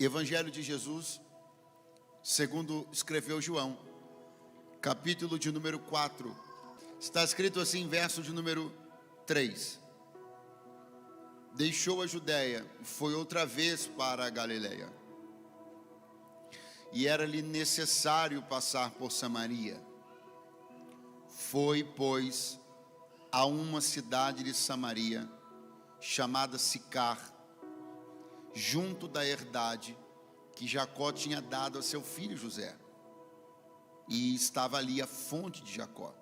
Evangelho de Jesus, segundo escreveu João, capítulo de número 4. Está escrito assim, verso de número 3. Deixou a Judéia e foi outra vez para a Galileia. E era-lhe necessário passar por Samaria. Foi, pois, a uma cidade de Samaria, chamada Sicar, junto da herdade que Jacó tinha dado a seu filho José. E estava ali a fonte de Jacó.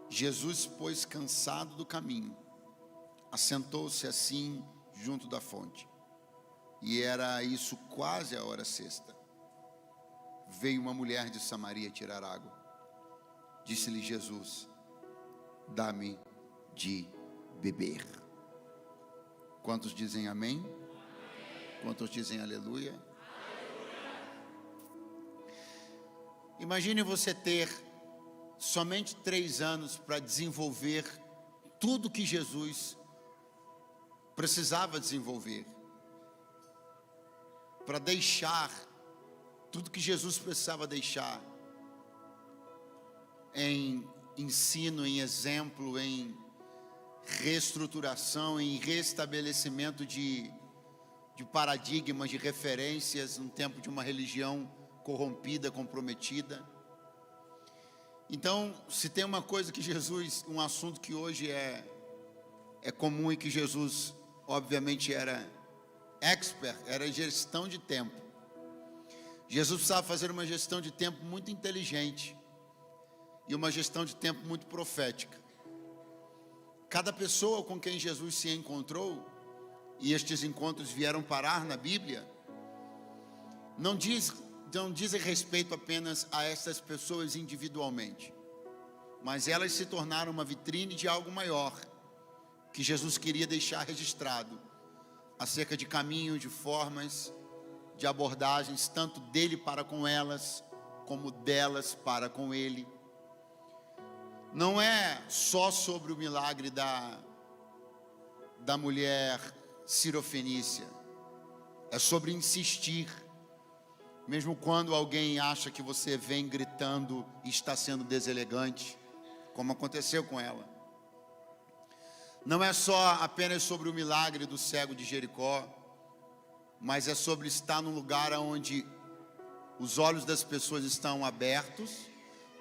Jesus, pois, cansado do caminho, assentou-se assim junto da fonte. E era isso quase a hora sexta. Veio uma mulher de Samaria tirar água. Disse-lhe Jesus: dá-me de beber. Quantos dizem amém? Amém. Quantos dizem aleluia? Aleluia. Imagine você ter somente 3 anos para desenvolver tudo que Jesus precisava desenvolver, para deixar tudo que Jesus precisava deixar em ensino, em exemplo, em reestruturação, em restabelecimento de paradigmas, de referências, no tempo de uma religião corrompida, comprometida. Então, se tem uma coisa que Jesus, um assunto que hoje é comum e que Jesus, obviamente, era expert, era gestão de tempo. Jesus precisava fazer uma gestão de tempo muito inteligente e uma gestão de tempo muito profética. Cada pessoa com quem Jesus se encontrou, e estes encontros vieram parar na Bíblia, não dizem respeito apenas a essas pessoas individualmente, mas elas se tornaram uma vitrine de algo maior, que Jesus queria deixar registrado, acerca de caminhos, de formas, de abordagens, tanto dele para com elas, como delas para com ele. Não é só sobre o milagre da mulher cirofenícia, é sobre insistir, mesmo quando alguém acha que você vem gritando e está sendo deselegante, como aconteceu com ela. Não é só apenas sobre o milagre do cego de Jericó, mas é sobre estar num lugar onde os olhos das pessoas estão abertos.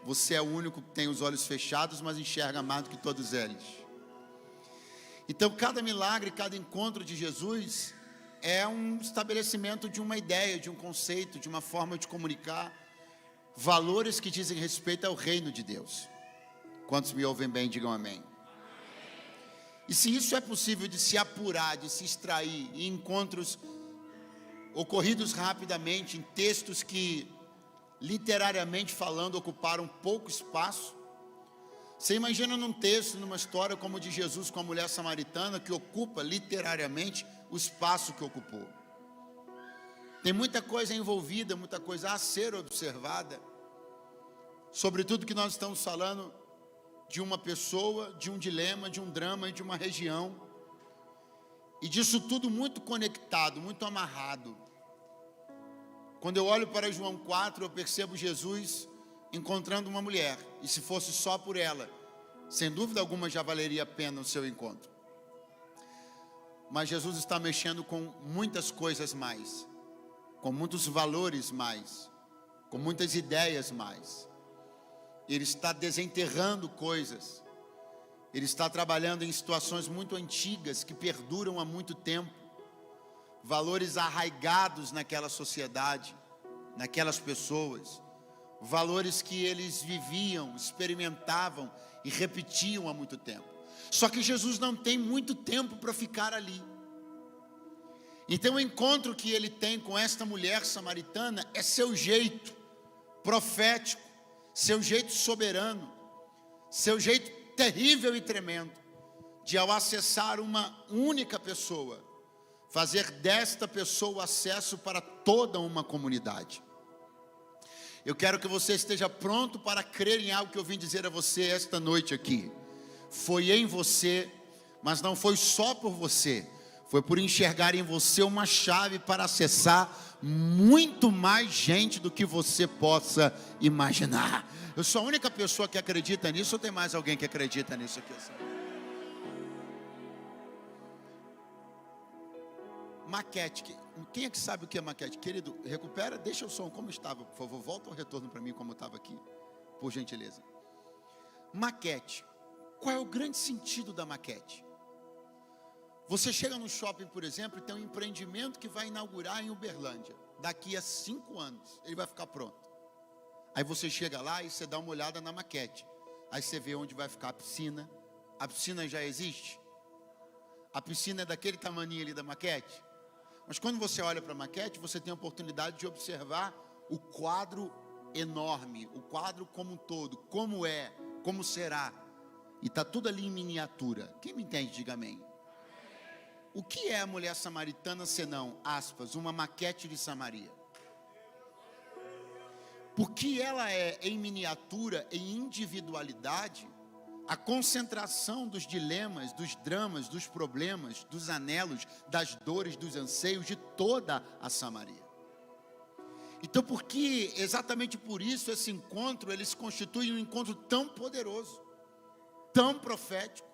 Você é o único que tem os olhos fechados, mas enxerga mais do que todos eles. Então, cada milagre, cada encontro de Jesus é um estabelecimento de uma ideia, de um conceito, de uma forma de comunicar valores que dizem respeito ao reino de Deus. Quantos me ouvem bem, digam amém. E se isso é possível de se apurar, de se extrair em encontros ocorridos rapidamente, em textos que, literariamente falando, ocuparam pouco espaço. Você imagina num texto, numa história como o de Jesus com a mulher samaritana, que ocupa literariamente o espaço que ocupou. Tem muita coisa envolvida, muita coisa a ser observada, sobretudo que nós estamos falando de uma pessoa, de um dilema, de um drama e de uma região, e disso tudo muito conectado, muito amarrado. Quando eu olho para João 4, eu percebo Jesus encontrando uma mulher, e se fosse só por ela, sem dúvida alguma já valeria a pena o seu encontro. Mas Jesus está mexendo com muitas coisas mais, com muitos valores mais, com muitas ideias mais. Ele está desenterrando coisas, ele está trabalhando em situações muito antigas, que perduram há muito tempo, valores arraigados naquela sociedade, naquelas pessoas, valores que eles viviam, experimentavam e repetiam há muito tempo. Só que Jesus não tem muito tempo para ficar ali. Então o encontro que ele tem com esta mulher samaritana é seu jeito profético, seu jeito soberano, seu jeito terrível e tremendo de, ao acessar uma única pessoa, fazer desta pessoa acesso para toda uma comunidade. Eu quero que você esteja pronto para crer em algo que eu vim dizer a você esta noite aqui. Foi em você, mas não foi só por você, foi por enxergar em você uma chave para acessar muito mais gente do que você possa imaginar. Eu sou a única pessoa que acredita nisso, ou tem mais alguém que acredita nisso aqui? Maquete. Quem é que sabe o que é maquete? Querido, recupera, deixa o som como estava, por favor. Volta o retorno para mim como estava aqui, por gentileza. Maquete. Qual é o grande sentido da maquete? Você chega no shopping, por exemplo, e tem um empreendimento que vai inaugurar em Uberlândia. Daqui a 5 anos, ele vai ficar pronto. Aí você chega lá e você dá uma olhada na maquete. Aí você vê onde vai ficar a piscina. A piscina já existe? A piscina é daquele tamaninho ali da maquete? Mas quando você olha para a maquete, você tem a oportunidade de observar o quadro enorme, o quadro como um todo, como é, como será. E está tudo ali em miniatura. Quem me entende, diga amém. O que é a mulher samaritana senão, aspas, uma maquete de Samaria? Porque ela é em miniatura, em individualidade, a concentração dos dilemas, dos dramas, dos problemas, dos anelos, das dores, dos anseios de toda a Samaria. Então, porque exatamente por isso esse encontro, ele se constitui um encontro tão poderoso, tão profético,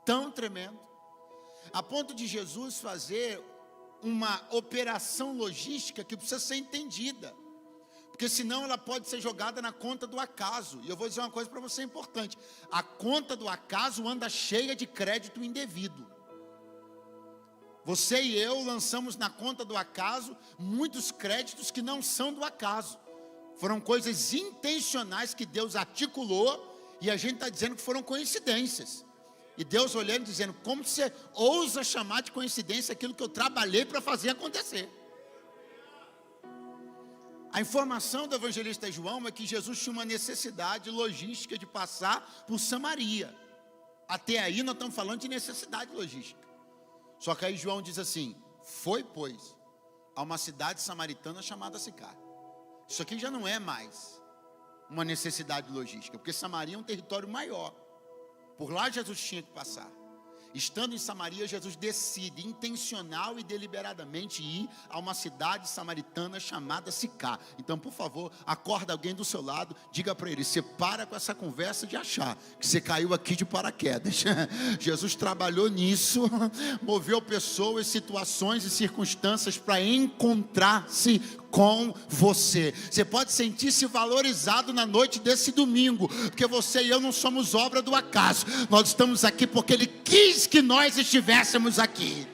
tão tremendo, a ponto de Jesus fazer uma operação logística que precisa ser entendida, porque senão ela pode ser jogada na conta do acaso. E eu vou dizer uma coisa para você importante: a conta do acaso anda cheia de crédito indevido. Você e eu lançamos na conta do acaso muitos créditos que não são do acaso, foram coisas intencionais que Deus articulou, e a gente está dizendo que foram coincidências. E Deus olhando e dizendo: como você ousa chamar de coincidência aquilo que eu trabalhei para fazer acontecer? A informação do evangelista João é que Jesus tinha uma necessidade logística de passar por Samaria. Até aí nós estamos falando de necessidade logística. Só que aí João diz assim: foi, pois, a uma cidade samaritana chamada Sicar. Isso aqui já não é mais uma necessidade logística, porque Samaria é um território maior. Por lá Jesus tinha que passar. Estando em Samaria, Jesus decide intencional e deliberadamente ir a uma cidade samaritana chamada Sicar. Então, por favor, acorda alguém do seu lado, diga para ele: você para com essa conversa de achar que você caiu aqui de paraquedas. Jesus trabalhou nisso, moveu pessoas, situações e circunstâncias para encontrar-se com você. Você pode sentir-se valorizado na noite desse domingo, porque você e eu não somos obra do acaso. Nós estamos aqui porque Ele quis que nós estivéssemos aqui.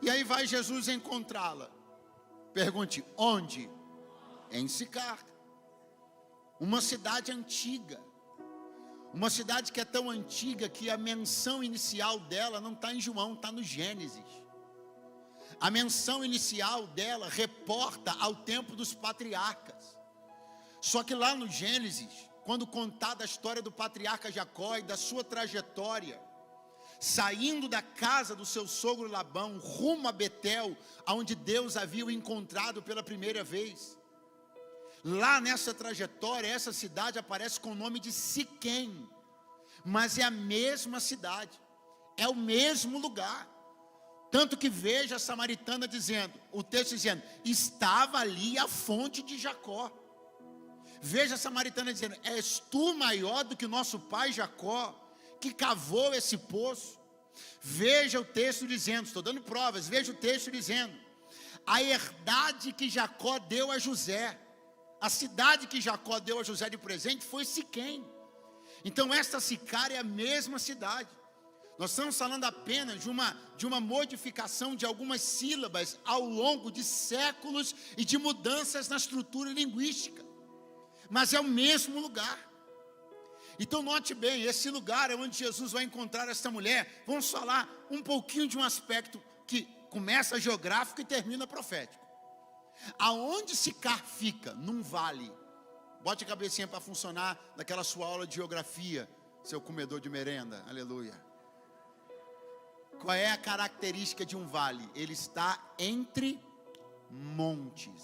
E aí vai Jesus encontrá-la. Pergunte: onde? Em Sicar, uma cidade antiga. Uma cidade que é tão antiga que a menção inicial dela não está em João, está no Gênesis. A menção inicial dela reporta ao tempo dos patriarcas. Só que lá no Gênesis, quando contada a história do patriarca Jacó e da sua trajetória, saindo da casa do seu sogro Labão, rumo a Betel, onde Deus havia o encontrado pela primeira vez. Lá nessa trajetória, essa cidade aparece com o nome de Siquém, mas é a mesma cidade, é o mesmo lugar. Tanto que veja a samaritana dizendo, o texto dizendo: estava ali a fonte de Jacó. Veja a samaritana dizendo: és tu maior do que o nosso pai Jacó, que cavou esse poço? Veja o texto dizendo, estou dando provas, veja o texto dizendo: a herdade que Jacó deu a José, a cidade que Jacó deu a José de presente foi Siquém. Então esta Sicar é a mesma cidade. Nós estamos falando apenas de uma modificação de algumas sílabas ao longo de séculos e de mudanças na estrutura linguística, mas é o mesmo lugar. Então note bem, esse lugar é onde Jesus vai encontrar essa mulher. Vamos falar um pouquinho de um aspecto que começa geográfico e termina profético. Aonde Sicar fica? Num vale. Bote a cabecinha para funcionar naquela sua aula de geografia, seu comedor de merenda, aleluia. Qual é a característica de um vale? Ele está entre montes.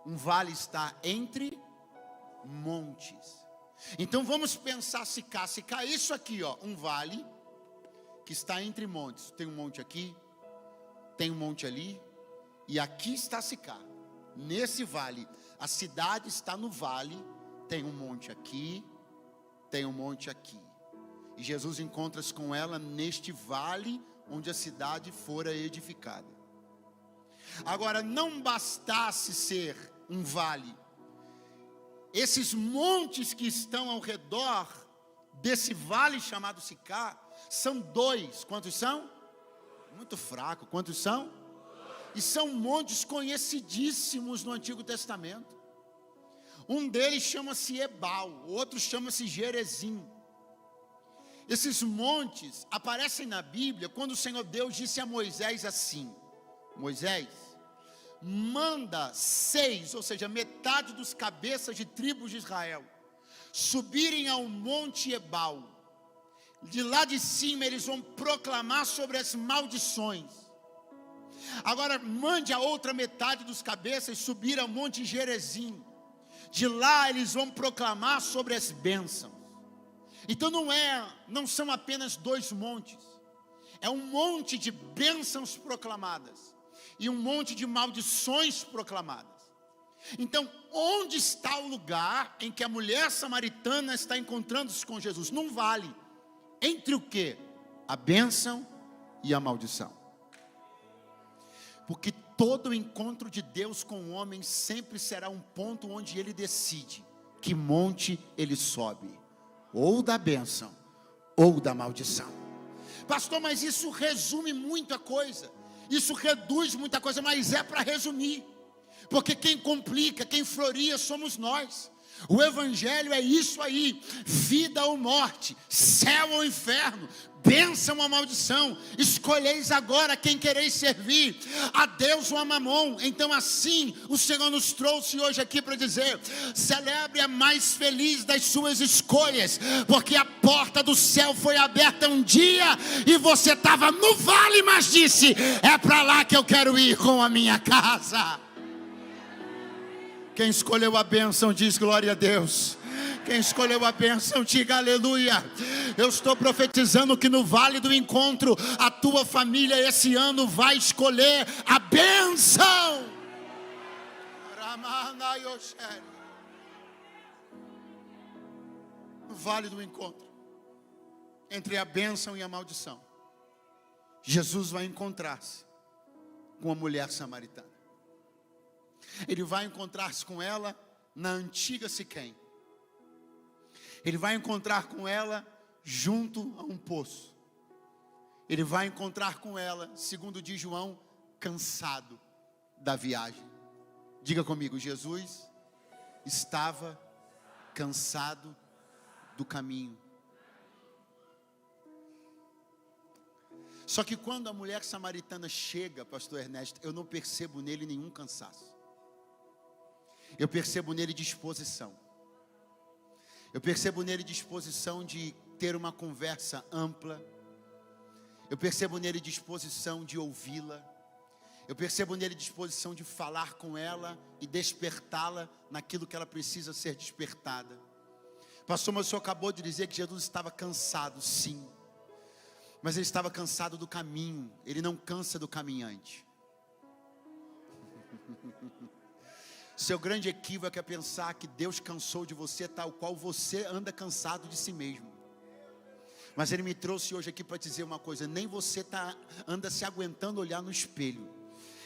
Um vale está entre montes. Então vamos pensar Sicá. Sicá é isso aqui, ó, um vale que está entre montes. Tem um monte aqui, tem um monte ali, e aqui está Sicá. Nesse vale, a cidade está no vale, tem um monte aqui, tem um monte aqui. E Jesus encontra-se com ela neste vale onde a cidade fora edificada. Agora, não bastasse ser um vale, esses montes que estão ao redor desse vale chamado Sicá, são dois. Quantos são? Muito fraco. Quantos são? E são montes conhecidíssimos no Antigo Testamento. Um deles chama-se Ebal, o outro chama-se Gerezim. Esses montes aparecem na Bíblia quando o Senhor Deus disse a Moisés assim: Moisés, manda 6, ou seja, metade dos cabeças de tribos de Israel, subirem ao monte Ebal. De lá de cima eles vão proclamar sobre as maldições. Agora mande a outra metade dos cabeças subir ao monte Gerezim. De lá eles vão proclamar sobre as bênçãos. Então não são apenas 2 montes. É um monte de bênçãos proclamadas e um monte de maldições proclamadas. Então, onde está o lugar em que a mulher samaritana está encontrando-se com Jesus? Num vale. Entre o quê? A bênção e a maldição. Porque todo encontro de Deus com o homem sempre será um ponto onde ele decide que monte ele sobe, ou da bênção, ou da maldição. Pastor, mas isso resume muita coisa, isso reduz muita coisa, mas é para resumir, porque quem complica, quem floria somos nós. O Evangelho é isso aí: vida ou morte, céu ou inferno, bênção ou maldição. Escolheis agora quem quereis servir, a Deus ou a Mamon. Então assim o Senhor nos trouxe hoje aqui para dizer: celebre a mais feliz das suas escolhas, porque a porta do céu foi aberta um dia e você estava no vale, mas disse: é para lá que eu quero ir com a minha casa. Quem escolheu a bênção diz glória a Deus. Quem escolheu a bênção, diga aleluia. Eu estou profetizando que no Vale do Encontro, a tua família esse ano vai escolher a bênção. No Vale do Encontro, entre a bênção e a maldição, Jesus vai encontrar-se com a mulher samaritana. Ele vai encontrar-se com ela na antiga Siquém. Ele vai encontrar com ela junto a um poço. Ele vai encontrar com ela, segundo diz João, cansado da viagem. Diga comigo: Jesus estava cansado do caminho. Só que quando a mulher samaritana chega, pastor Ernesto, eu não percebo nele nenhum cansaço. Eu percebo nele disposição. Eu percebo nele disposição de ter uma conversa ampla. Eu percebo nele disposição de ouvi-la. Eu percebo nele disposição de falar com ela e despertá-la naquilo que ela precisa ser despertada. Pastor, mas o senhor acabou de dizer que Jesus estava cansado, sim. Mas ele estava cansado do caminho. Ele não cansa do caminhante. Seu grande equívoco é pensar que Deus cansou de você tal qual você anda cansado de si mesmo. Mas Ele me trouxe hoje aqui para dizer uma coisa: nem você anda se aguentando olhar no espelho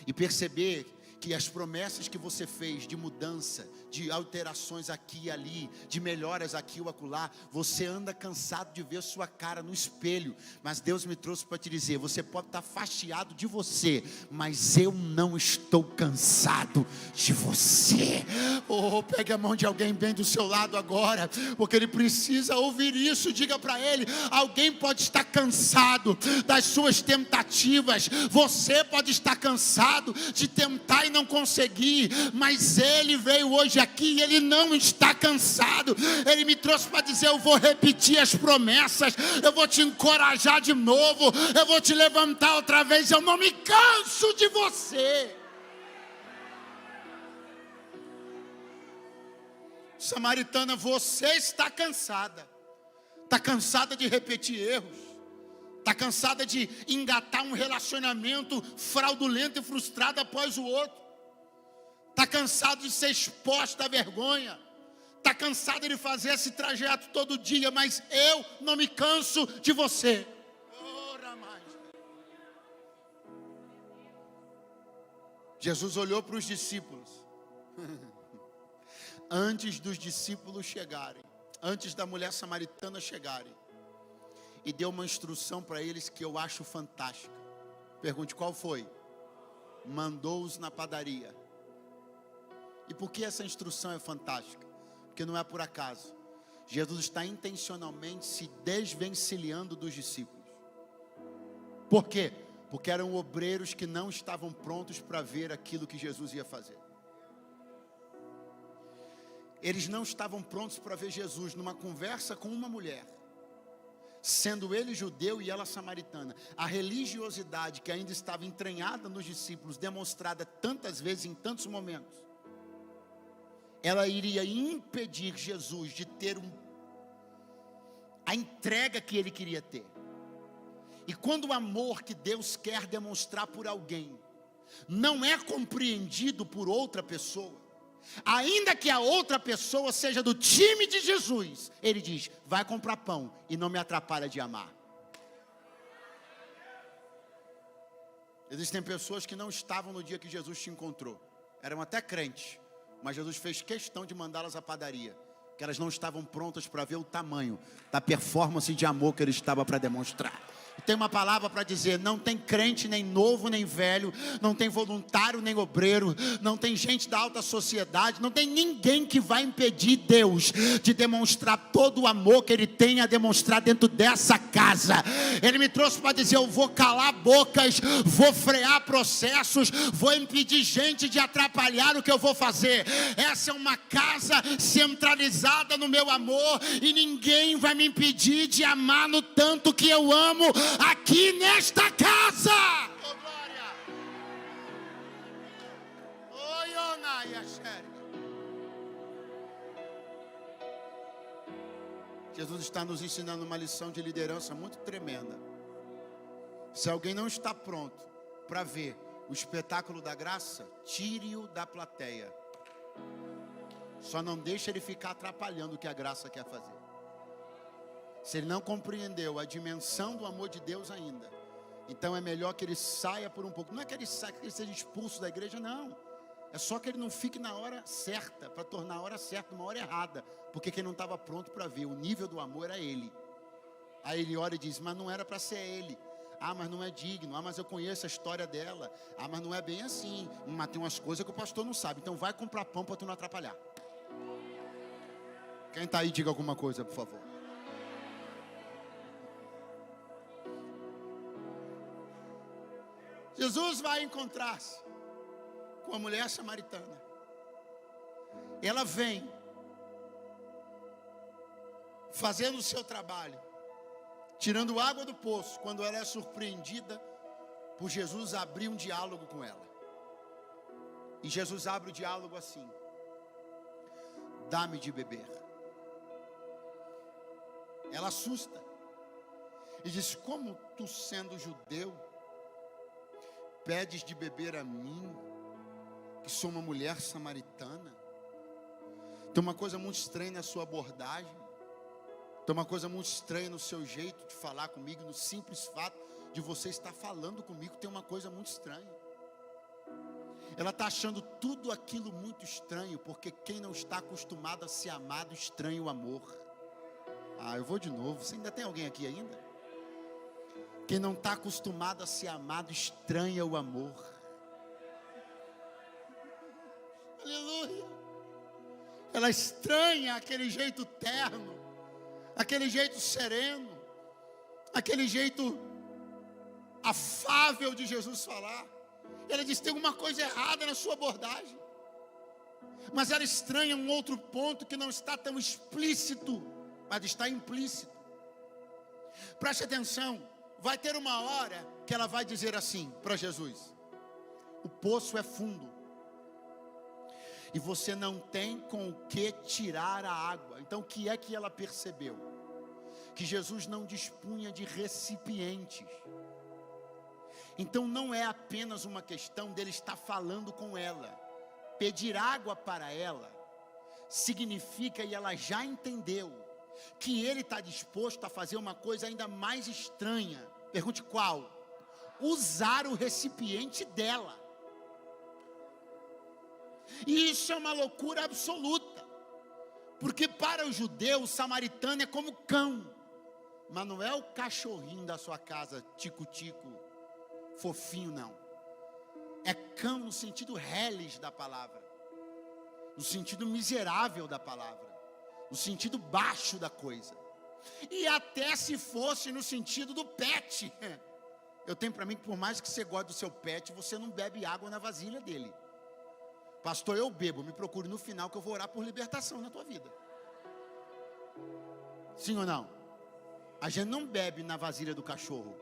e perceber que as promessas que você fez de mudança, de alterações aqui e ali, de melhoras aqui ou acolá, você anda cansado de ver sua cara no espelho. Mas Deus me trouxe para te dizer: você pode estar fastiado de você, mas eu não estou cansado de você. Oh, pegue a mão de alguém bem do seu lado agora, porque ele precisa ouvir isso. Diga para ele: alguém pode estar cansado das suas tentativas, você pode estar cansado de tentar e não conseguir, mas ele veio hoje aqui e ele não está cansado. Ele me trouxe para dizer: eu vou repetir as promessas, eu vou te encorajar de novo, eu vou te levantar outra vez, eu não me canso de você. Samaritana, você está cansada. Está cansada de repetir erros. Está cansada de engatar um relacionamento fraudulento e frustrado após o outro. Está cansado de ser exposta à vergonha. Está cansada de fazer esse trajeto todo dia, mas eu não me canso de você. Ora mais. Jesus olhou para os discípulos. Antes dos discípulos chegarem, antes da mulher samaritana chegarem, e deu uma instrução para eles que eu acho fantástica. Pergunte qual foi? Mandou-os na padaria. E por que essa instrução é fantástica? Porque não é por acaso. Jesus está intencionalmente se desvencilhando dos discípulos. Por quê? Porque eram obreiros que não estavam prontos para ver aquilo que Jesus ia fazer. Eles não estavam prontos para ver Jesus numa conversa com uma mulher, sendo ele judeu e ela samaritana. A religiosidade que ainda estava entranhada nos discípulos, demonstrada tantas vezes em tantos momentos, ela iria impedir Jesus de ter a entrega que ele queria ter. E quando o amor que Deus quer demonstrar por alguém não é compreendido por outra pessoa, ainda que a outra pessoa seja do time de Jesus, ele diz: vai comprar pão e não me atrapalha de amar. Existem pessoas que não estavam no dia que Jesus te encontrou, eram até crentes, mas Jesus fez questão de mandá-las à padaria, que elas não estavam prontas para ver o tamanho da performance de amor que ele estava para demonstrar. Tem uma palavra para dizer: não tem crente nem novo nem velho, não tem voluntário nem obreiro, não tem gente da alta sociedade, não tem ninguém que vai impedir Deus de demonstrar todo o amor que Ele tem a demonstrar dentro dessa casa. Ele me trouxe para dizer: eu vou calar bocas, vou frear processos, vou impedir gente de atrapalhar o que eu vou fazer. Essa é uma casa centralizada no meu amor, e ninguém vai me impedir de amar no tanto que eu amo aqui nesta casa. Oh, glória. Oh, Yonai, Jesus está nos ensinando uma lição de liderança muito tremenda. Se alguém não está pronto para ver o espetáculo da graça, tire-o da plateia. Só não deixe ele ficar atrapalhando o que a graça quer fazer. Se ele não compreendeu a dimensão do amor de Deus ainda, então é melhor que ele saia por um pouco. Não é que ele saia, que ele seja expulso da igreja, não. É só que ele não fique na hora certa, para tornar a hora certa uma hora errada, porque quem não estava pronto para ver o nível do amor era ele. Aí ele olha e diz: mas não era para ser ele. Ah, mas não é digno. Ah, mas eu conheço a história dela. Ah, mas não é bem assim. Mas tem umas coisas que o pastor não sabe. Então vai comprar pão para tu não atrapalhar. Quem está aí, diga alguma coisa, por favor. Jesus vai encontrar-se com a mulher samaritana. Ela vem fazendo o seu trabalho, tirando água do poço, quando ela é surpreendida por Jesus abrir um diálogo com ela. E Jesus abre o diálogo assim: dá-me de beber. Ela assusta e diz: como tu, sendo judeu, pedes de beber a mim, que sou uma mulher samaritana? Tem uma coisa muito estranha na sua abordagem, tem uma coisa muito estranha no seu jeito de falar comigo, no simples fato de você estar falando comigo, tem uma coisa muito estranha. Ela está achando tudo aquilo muito estranho, porque quem não está acostumado a ser amado estranha o amor. Ah, eu vou de novo. Você ainda tem alguém aqui ainda? Quem não está acostumado a ser amado estranha o amor. Aleluia. Ela estranha aquele jeito terno, aquele jeito sereno, aquele jeito afável de Jesus falar. Ela diz: tem alguma coisa errada na sua abordagem. Mas ela estranha um outro ponto que não está tão explícito, mas está implícito. Preste atenção. Vai ter uma hora que ela vai dizer assim para Jesus: o poço é fundo. e você não tem com o que tirar a água. Então o que é que ela percebeu? Que Jesus não dispunha de recipientes. Então não é apenas uma questão dele estar falando com ela. Pedir água para ela significa, e ela já entendeu, que ele está disposto a fazer uma coisa ainda mais estranha. Pergunte qual? Usar o recipiente dela. E isso é uma loucura absoluta, porque para o judeu, o samaritano é como cão, mas não é o cachorrinho da sua casa, tico-tico, fofinho, não. É cão no sentido reles da palavra, no sentido miserável da palavra, no sentido baixo da coisa. E até se fosse no sentido do pet. Eu tenho para mim que por mais que você goste do seu pet, você não bebe água na vasilha dele. Pastor, eu bebo, me procure no final que eu vou orar por libertação na tua vida. Sim ou não? A gente não bebe na vasilha do cachorro.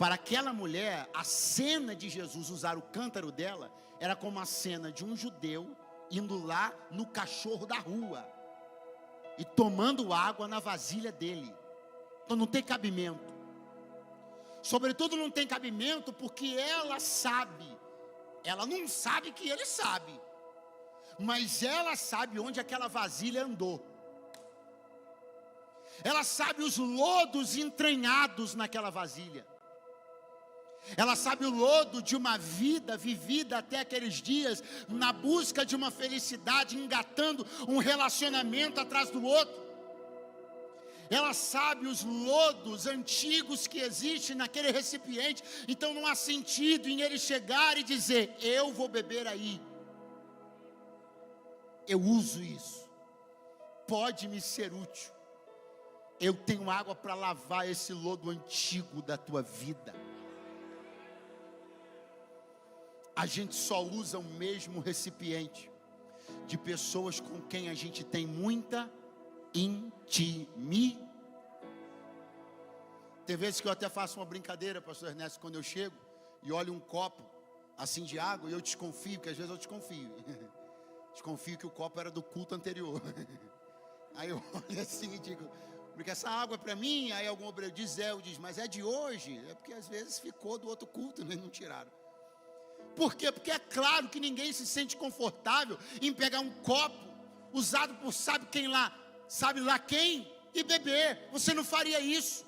Para aquela mulher, a cena de Jesus usar o cântaro dela era como a cena de um judeu indo lá no cachorro da rua e tomando água na vasilha dele. Então não tem cabimento. Sobretudo não tem cabimento porque ela sabe. Ela não sabe que ele sabe, mas ela sabe onde aquela vasilha andou. Ela sabe os lodos entranhados naquela vasilha. Ela sabe o lodo de uma vida vivida até aqueles dias, na busca de uma felicidade, engatando um relacionamento atrás do outro. Ela sabe os lodos antigos que existem naquele recipiente. Então não há sentido em ele chegar e dizer: eu vou beber aí, eu uso isso, pode me ser útil. Eu tenho água para lavar esse lodo antigo da tua vida. A gente só usa o mesmo recipiente de pessoas com quem a gente tem muita intimidade. Tem vezes que eu até faço uma brincadeira, pastor Ernesto, quando eu chego e olho um copo assim de água, e eu desconfio, porque às vezes eu desconfio. Desconfio que o copo era do culto anterior. Aí eu olho assim e digo: porque essa água é para mim? Aí algum obreiro diz: mas é de hoje? É porque às vezes ficou do outro culto, né? Não tiraram. Por quê? Porque é claro que ninguém se sente confortável em pegar um copo usado por sabe lá quem, e beber. Você não faria isso.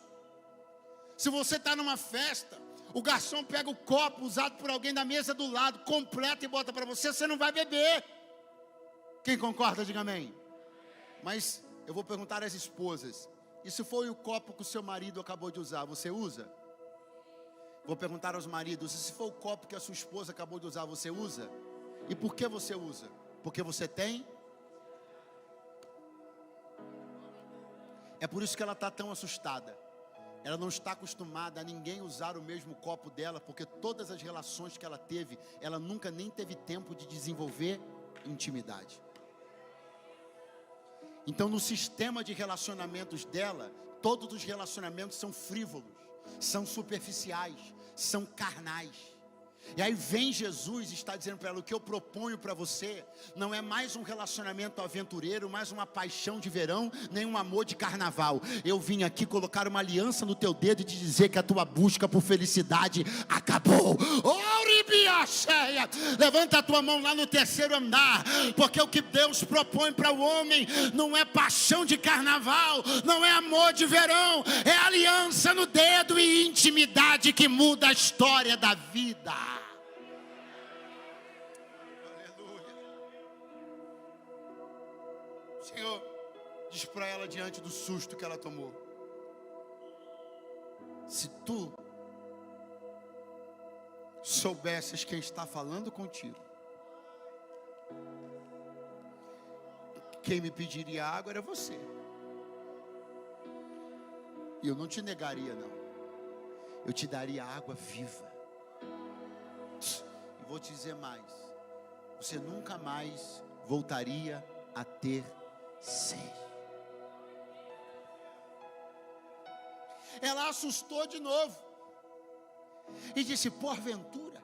Se você está numa festa, o garçom pega o copo usado por alguém da mesa do lado, completa e bota para você, você não vai beber. Quem concorda, diga amém. Mas eu vou perguntar às esposas: e se foi o copo que o seu marido acabou de usar, você usa? Vou perguntar aos maridos: e se for o copo que a sua esposa acabou de usar, você usa? E por que você usa? Porque você tem? É por isso que ela está tão assustada. Ela não está acostumada a ninguém usar o mesmo copo dela, porque todas as relações que ela teve, ela nunca nem teve tempo de desenvolver intimidade. Então, no sistema de relacionamentos dela, todos os relacionamentos são frívolos, são superficiais, são carnais. E aí vem Jesus e está dizendo para ela: o que eu proponho para você não é mais um relacionamento aventureiro, mais uma paixão de verão, nem um amor de carnaval. Eu vim aqui colocar uma aliança no teu dedo e te dizer que a tua busca por felicidade acabou. Cheia. Levanta a tua mão lá no terceiro andar, porque o que Deus propõe para o homem não é paixão de carnaval, não é amor de verão, é aliança no dedo e intimidade que muda a história da vida. Aleluia. Senhor, diz para ela diante do susto que ela tomou: se tu soubesses quem está falando contigo, quem me pediria água era você, e eu não te negaria não, eu te daria água viva. E vou te dizer mais: você nunca mais voltaria a ter sede. Ela assustou de novo e disse: porventura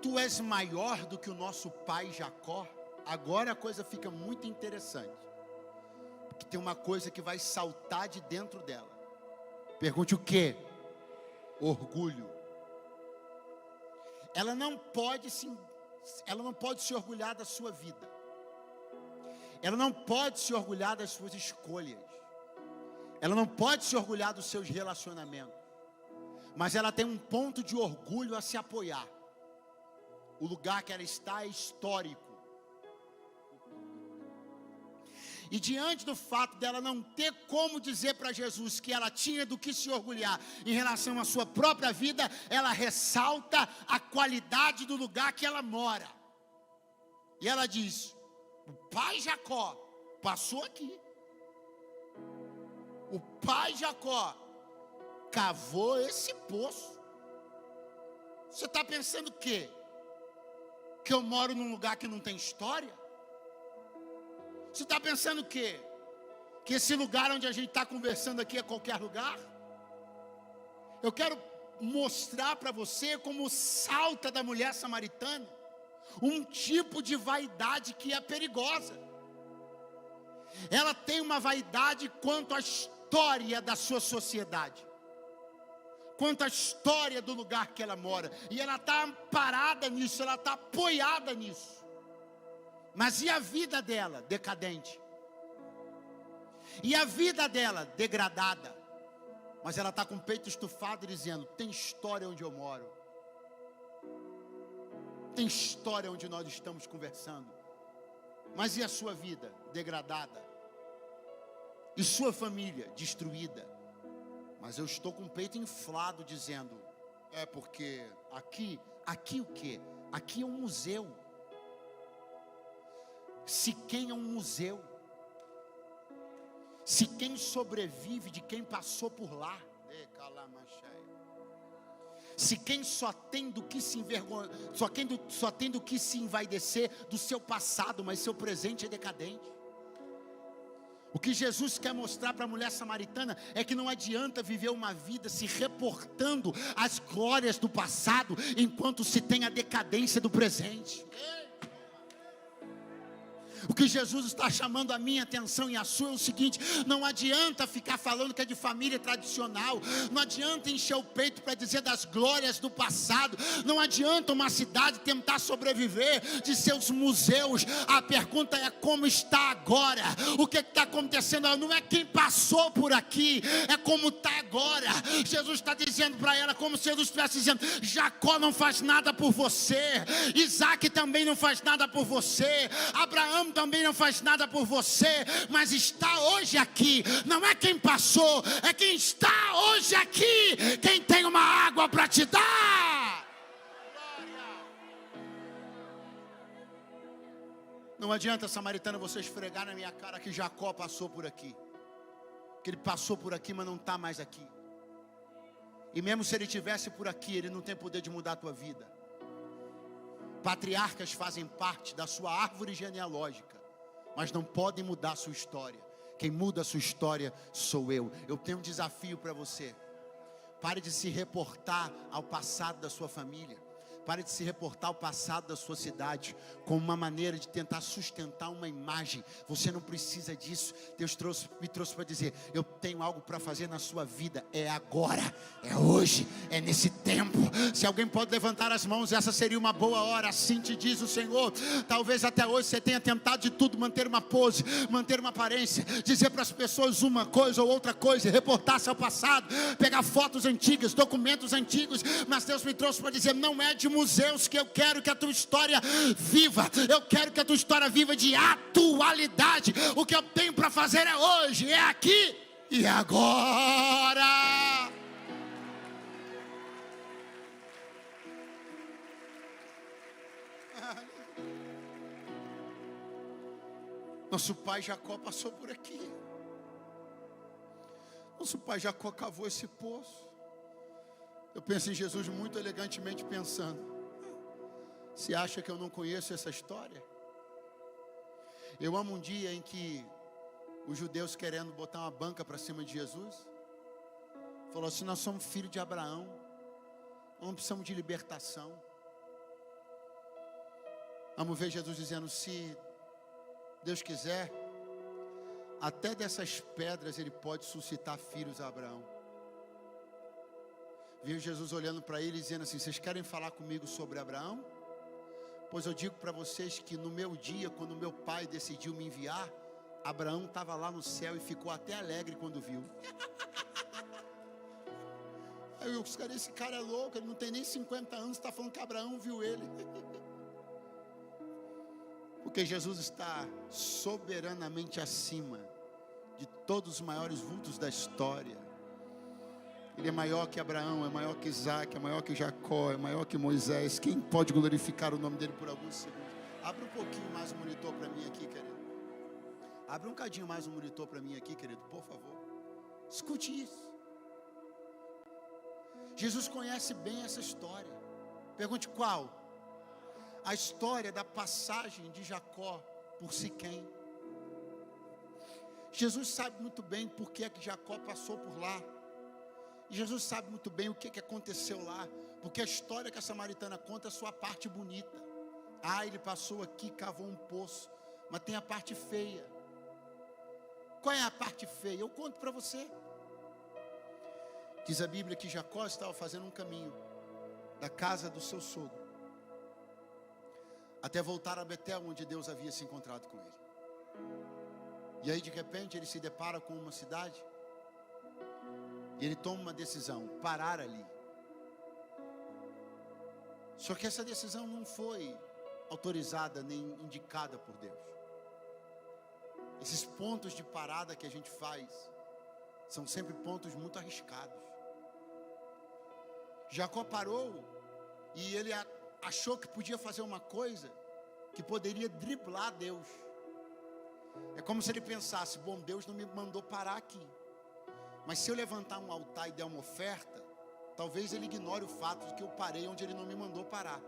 tu és maior do que o nosso pai Jacó? Agora a coisa fica muito interessante, porque tem uma coisa que vai saltar de dentro dela. Pergunte o quê? Orgulho. Ela não pode se orgulhar da sua vida. Ela não pode se orgulhar das suas escolhas. Ela não pode se orgulhar dos seus relacionamentos. Mas ela tem um ponto de orgulho a se apoiar. O lugar que ela está é histórico. E diante do fato dela não ter como dizer para Jesus que ela tinha do que se orgulhar em relação à sua própria vida, ela ressalta a qualidade do lugar que ela mora. E ela diz: o pai Jacó passou aqui. O pai Jacó cavou esse poço. Você está pensando o quê? Que eu moro num lugar que não tem história? Você está pensando o quê? Que esse lugar onde a gente está conversando aqui é qualquer lugar? Eu quero mostrar para você como salta da mulher samaritana um tipo de vaidade que é perigosa. Ela tem uma vaidade quanto à história da sua sociedade, quanto à história do lugar que ela mora, e ela está amparada nisso, ela está apoiada nisso. Mas e a vida dela decadente? E a vida dela degradada? Mas ela está com o peito estufado dizendo: tem história onde eu moro, tem história onde nós estamos conversando. Mas e a sua vida degradada? E sua família destruída? Mas eu estou com o peito inflado dizendo: é porque aqui o quê? Aqui é um museu. Siquém é um museu. Siquém sobrevive de quem passou por lá. Siquém só tem do que se envergonhar, só tem do que se envaidecer do seu passado, mas seu presente é decadente. O que Jesus quer mostrar para a mulher samaritana é que não adianta viver uma vida se reportando às glórias do passado, enquanto se tem a decadência do presente. O que Jesus está chamando a minha atenção e a sua é o seguinte: não adianta ficar falando que é de família tradicional, não adianta encher o peito para dizer das glórias do passado, não adianta uma cidade tentar sobreviver de seus museus. A pergunta é como está agora. O que está acontecendo? Não é quem passou por aqui, é como está agora. Jesus está dizendo para ela, como se Jesus estivesse dizendo: Jacó não faz nada por você, Isaac também não faz nada por você, Abraão também não faz nada por você, mas está hoje aqui. Não é quem passou, é quem está hoje aqui, quem tem uma água para te dar. Não adianta, samaritana, você esfregar na minha cara que Jacó passou por aqui, que ele passou por aqui, mas não está mais aqui. E mesmo se ele estivesse por aqui, ele não tem poder de mudar a tua vida. Patriarcas fazem parte da sua árvore genealógica, mas não podem mudar a sua história. Quem muda a sua história sou eu. Eu tenho um desafio para você. Pare de se reportar ao passado da sua família. Pare de se reportar ao passado da sua cidade como uma maneira de tentar sustentar uma imagem. Você não precisa disso. Deus me trouxe para dizer: eu tenho algo para fazer na sua vida. É agora, é hoje, é nesse tempo. Se alguém pode levantar as mãos, essa seria uma boa hora. Assim te diz o Senhor. Talvez até hoje você tenha tentado de tudo, manter uma pose, manter uma aparência, dizer para as pessoas uma coisa ou outra coisa, reportar-se ao passado, pegar fotos antigas, documentos antigos. Mas Deus me trouxe para dizer: não é de museus que eu quero que a tua história viva. Eu quero que a tua história viva de atualidade. O que eu tenho para fazer é hoje, é aqui e agora. Nosso pai Jacó passou por aqui. Nosso pai Jacó cavou esse poço. Eu penso em Jesus muito elegantemente pensando: você acha que eu não conheço essa história? Eu amo um dia em que os judeus, querendo botar uma banca para cima de Jesus, falou assim: nós somos filhos de Abraão, nós não precisamos de libertação. Vamos ver Jesus dizendo: se Deus quiser, até dessas pedras Ele pode suscitar filhos a Abraão. Viu Jesus olhando para ele e dizendo assim: vocês querem falar comigo sobre Abraão? Pois eu digo para vocês que no meu dia, quando meu pai decidiu me enviar, Abraão estava lá no céu e ficou até alegre quando viu. Aí eu disse: esse cara é louco, ele não tem nem 50 anos, está falando que Abraão viu ele. Porque Jesus está soberanamente acima de todos os maiores vultos da história. Ele é maior que Abraão, é maior que Isaac, é maior que Jacó, é maior que Moisés. Quem pode glorificar o nome dele por alguns segundos? Abre um pouquinho mais o monitor para mim aqui, querido. Abre um cadinho mais o monitor para mim aqui, querido, por favor. Escute isso. Jesus conhece bem essa história. Pergunte qual? A história da passagem de Jacó por Siquém. Jesus sabe muito bem por que é que Jacó passou por lá. E Jesus sabe muito bem o que aconteceu lá. Porque a história que a samaritana conta é a sua parte bonita. Ah, ele passou aqui, cavou um poço. Mas tem a parte feia. Qual é a parte feia? Eu conto para você. Diz a Bíblia que Jacó estava fazendo um caminho da casa do seu sogro até voltar a Betel, onde Deus havia se encontrado com ele. E aí de repente ele se depara com uma cidade e ele toma uma decisão: parar ali. Só que essa decisão não foi autorizada nem indicada por Deus. Esses pontos de parada que a gente faz são sempre pontos muito arriscados. Jacó parou e ele achou que podia fazer uma coisa que poderia driblar Deus. É como se ele pensasse: bom, Deus não me mandou parar aqui, mas se eu levantar um altar e der uma oferta, talvez ele ignore o fato de que eu parei onde ele não me mandou parar.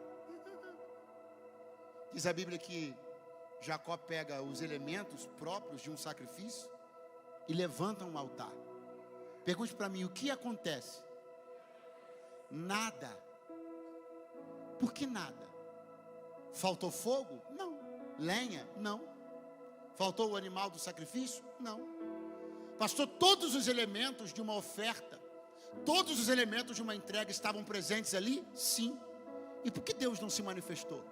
Diz a Bíblia que Jacó pega os elementos próprios de um sacrifício e levanta um altar. Pergunte para mim: o que acontece? Nada. Por que nada? Faltou fogo? Não. Lenha? Não. Faltou o animal do sacrifício? Não. Pastor, todos os elementos de uma oferta, todos os elementos de uma entrega estavam presentes ali? Sim. E por que Deus não se manifestou?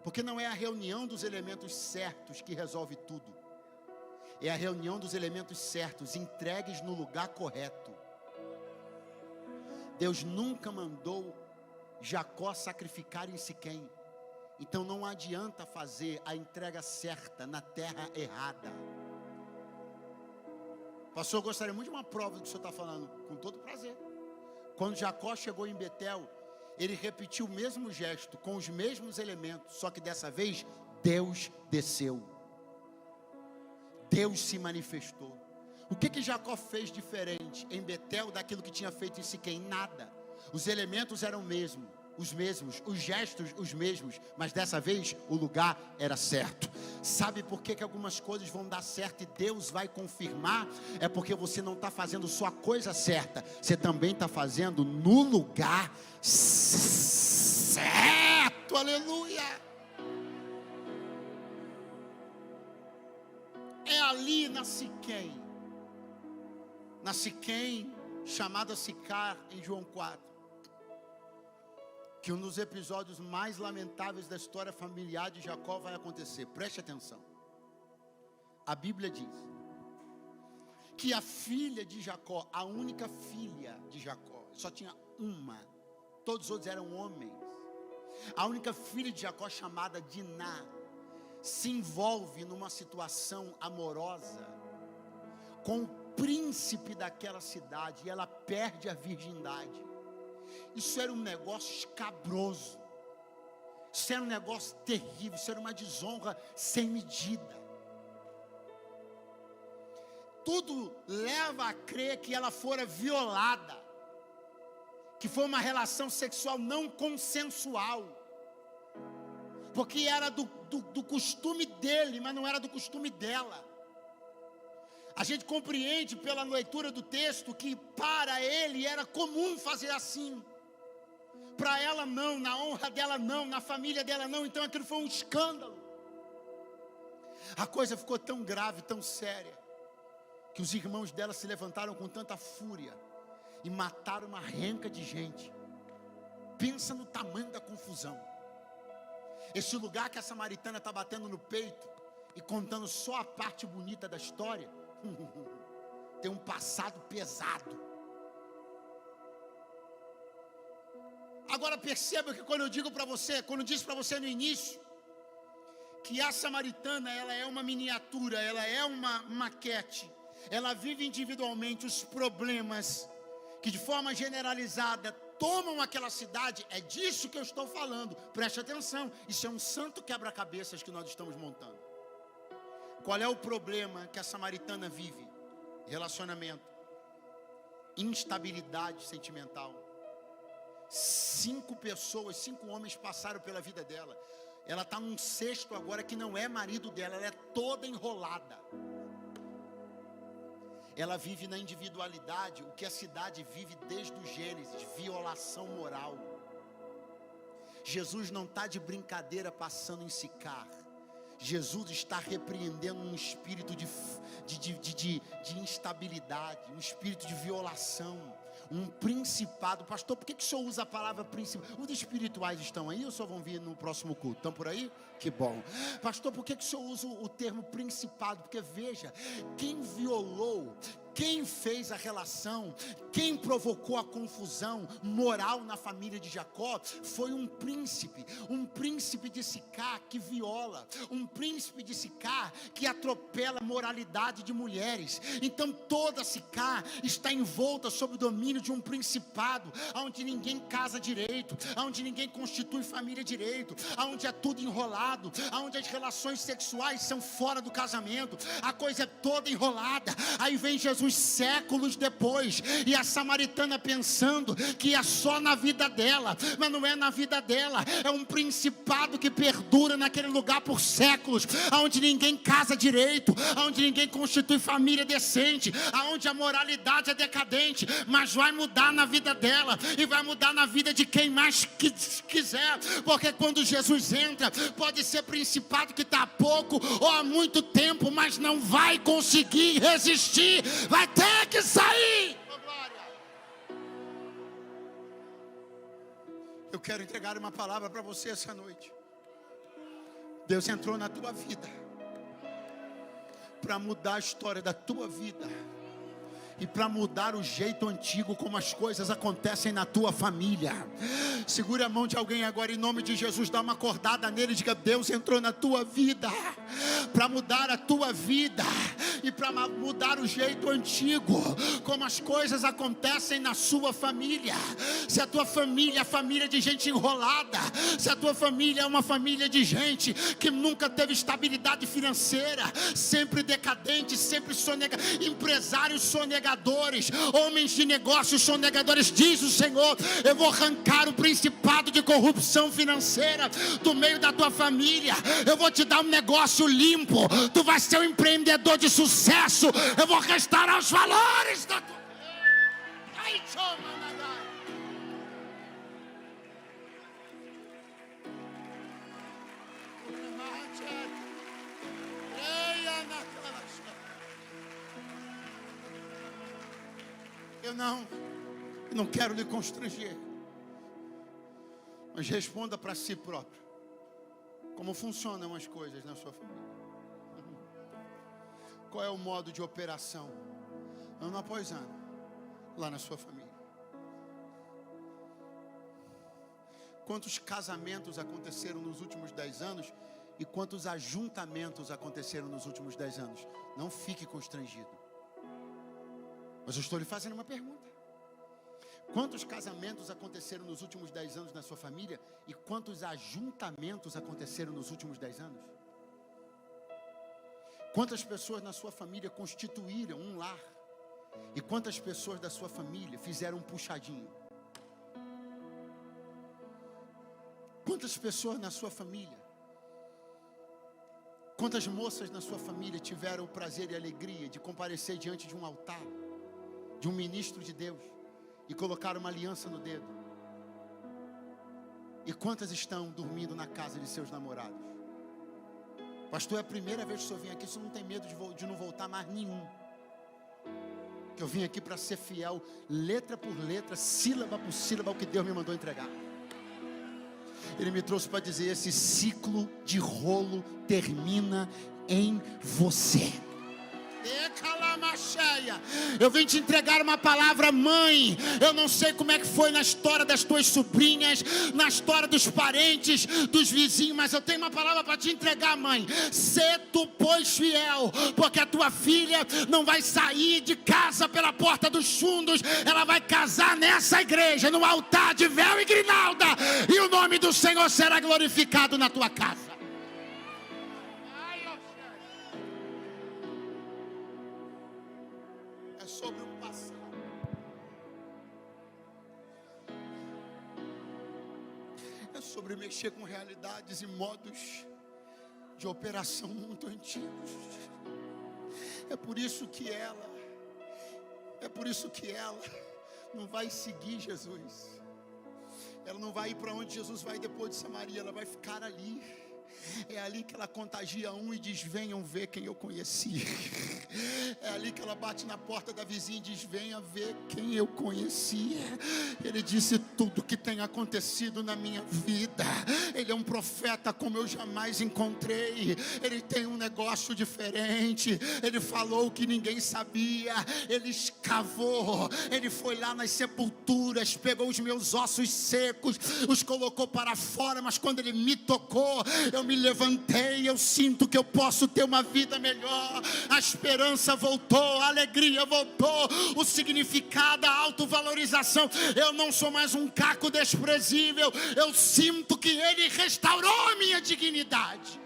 Porque não é a reunião dos elementos certos que resolve tudo. É a reunião dos elementos certos, entregues no lugar correto. Deus nunca mandou Jacó sacrificar em Siquém. Então não adianta fazer a entrega certa na terra errada. Pastor, eu gostaria muito de uma prova do que o senhor está falando. Com todo prazer. Quando Jacó chegou em Betel, ele repetiu o mesmo gesto, com os mesmos elementos, só que dessa vez Deus desceu. Deus se manifestou. O que Jacó fez diferente em Betel daquilo que tinha feito em Siquém? Nada. Os elementos eram os mesmos, os gestos os mesmos, mas dessa vez o lugar era certo. Sabe por que algumas coisas vão dar certo e Deus vai confirmar? É porque você não está fazendo só a coisa certa, você também está fazendo no lugar certo. Aleluia! É ali na Siquém, chamada Sicar em João 4, que um dos episódios mais lamentáveis da história familiar de Jacó vai acontecer. Preste atenção. A Bíblia diz que a filha de Jacó, a única filha de Jacó, só tinha uma, todos os outros eram homens. A única filha de Jacó, chamada Diná, se envolve numa situação amorosa com o príncipe daquela cidade e ela perde a virgindade. Isso era um negócio escabroso, isso era um negócio terrível, isso era uma desonra sem medida. Tudo leva a crer que ela fora violada, que foi uma relação sexual não consensual, porque era do costume dele, mas não era do costume dela. A gente compreende pela leitura do texto que para ele era comum fazer assim. para ela não, na honra dela não, na família dela não. Então aquilo foi um escândalo. A coisa ficou tão grave, tão séria, que os irmãos dela se levantaram com tanta fúria e mataram uma renca de gente. Pensa no tamanho da confusão. Esse lugar que a samaritana está batendo no peito e contando só a parte bonita da história, tem um passado pesado. Agora perceba que quando eu digo para você, quando eu disse para você no início, que a samaritana, ela é uma miniatura, ela é uma maquete, ela vive individualmente os problemas que de forma generalizada tomam aquela cidade. É disso que eu estou falando, preste atenção, isso é um santo quebra-cabeças que nós estamos montando. Qual é o problema que a samaritana vive? Relacionamento, instabilidade sentimental. 5 pessoas, 5 homens passaram pela vida dela. Ela está num sexto agora que não é marido dela, ela é toda enrolada. Ela vive na individualidade, o que a cidade vive desde o Gênesis, violação moral. Jesus não está de brincadeira passando em Sicar. Jesus está repreendendo um espírito de instabilidade, um espírito de violação, um principado. Pastor, por que o senhor usa a palavra principado? Os espirituais estão aí ou só vão vir no próximo culto? Estão por aí? Que bom. Pastor, por que o senhor usa o termo principado? Porque veja, quem violou, quem fez a relação, quem provocou a confusão moral na família de Jacó foi um príncipe de Sicar que viola, um príncipe de Sicar que atropela a moralidade de mulheres. Então toda Sicar está envolta sob o domínio de um principado, onde ninguém casa direito, onde ninguém constitui família direito, onde é tudo enrolado, onde as relações sexuais são fora do casamento, a coisa é toda enrolada. Aí vem Jesus séculos depois, e a samaritana pensando que é só na vida dela, mas não é na vida dela, é um principado que perdura naquele lugar por séculos, onde ninguém casa direito, onde ninguém constitui família decente, onde a moralidade é decadente, mas vai mudar na vida dela, e vai mudar na vida de quem mais quiser, porque quando Jesus entra, pode ser principado que está há pouco ou há muito tempo, mas não vai conseguir resistir, vai ter que sair. Oh, glória. Eu quero entregar uma palavra para você essa noite. Deus entrou na tua vida para mudar a história da tua vida e para mudar o jeito antigo como as coisas acontecem na tua família. Segure a mão de alguém agora em nome de Jesus, dá uma acordada nele e diga: Deus entrou na tua vida para mudar a tua vida e para mudar o jeito antigo como as coisas acontecem na sua família. Se a tua família é família de gente enrolada, se a tua família é uma família de gente que nunca teve estabilidade financeira, sempre decadente, sempre empresários sonegadores, homens de negócios sonegadores, diz o Senhor: eu vou arrancar o principado de corrupção financeira do meio da tua família, eu vou te dar um negócio limpo, tu vai ser um empreendedor de sucesso, eu vou restaurar os valores da tua... Ai, eu não quero lhe constranger, mas responda para si próprio como funcionam as coisas na sua família. Qual é o modo de operação, ano após ano, lá na sua família? Quantos casamentos aconteceram nos últimos 10 anos e quantos ajuntamentos aconteceram nos últimos 10 anos? Não fique constrangido, mas eu estou lhe fazendo uma pergunta. Quantos casamentos aconteceram nos últimos 10 anos na sua família e quantos ajuntamentos aconteceram nos últimos 10 anos? Quantas pessoas na sua família constituíram um lar? E quantas pessoas da sua família fizeram um puxadinho? Quantas pessoas na sua família, quantas moças na sua família tiveram o prazer e a alegria de comparecer diante de um altar, de um ministro de Deus, e colocar uma aliança no dedo? E quantas estão dormindo na casa de seus namorados? Pastor, é a primeira vez que o senhor vem aqui, o senhor não tem medo de não voltar mais nenhum. Que eu vim aqui para ser fiel, letra por letra, sílaba por sílaba, ao que Deus me mandou entregar. Ele me trouxe para dizer: esse ciclo de rolo termina em você. Eu vim te entregar uma palavra, mãe. Eu não sei como é que foi na história das tuas sobrinhas, na história dos parentes, dos vizinhos, mas eu tenho uma palavra para te entregar, mãe. Sê tu, pois, fiel, porque a tua filha não vai sair de casa pela porta dos fundos, ela vai casar nessa igreja, no altar de véu e grinalda, e o nome do Senhor será glorificado na tua casa. Sobre o passado. É sobre mexer com realidades e modos de operação muito antigos. É por isso que ela não vai seguir Jesus. Ela não vai ir para onde Jesus vai depois de Samaria, ela vai ficar ali. É ali que ela contagia um e diz: venham ver quem eu conheci. É ali que ela bate na porta da vizinha e diz: venha ver quem eu conheci. Ele disse tudo que tem acontecido na minha vida. Ele é um profeta como eu jamais encontrei. Ele tem um negócio diferente. Ele falou o que ninguém sabia. Ele escavou. Ele foi lá nas sepulturas, pegou os meus ossos secos, os colocou para fora. Mas quando ele me tocou, eu me levantei. Eu sinto que eu posso ter uma vida melhor. A esperança voltou, a alegria voltou, o significado, a autovalorização. Eu não sou mais um caco desprezível. Eu sinto que Ele restaurou a minha dignidade.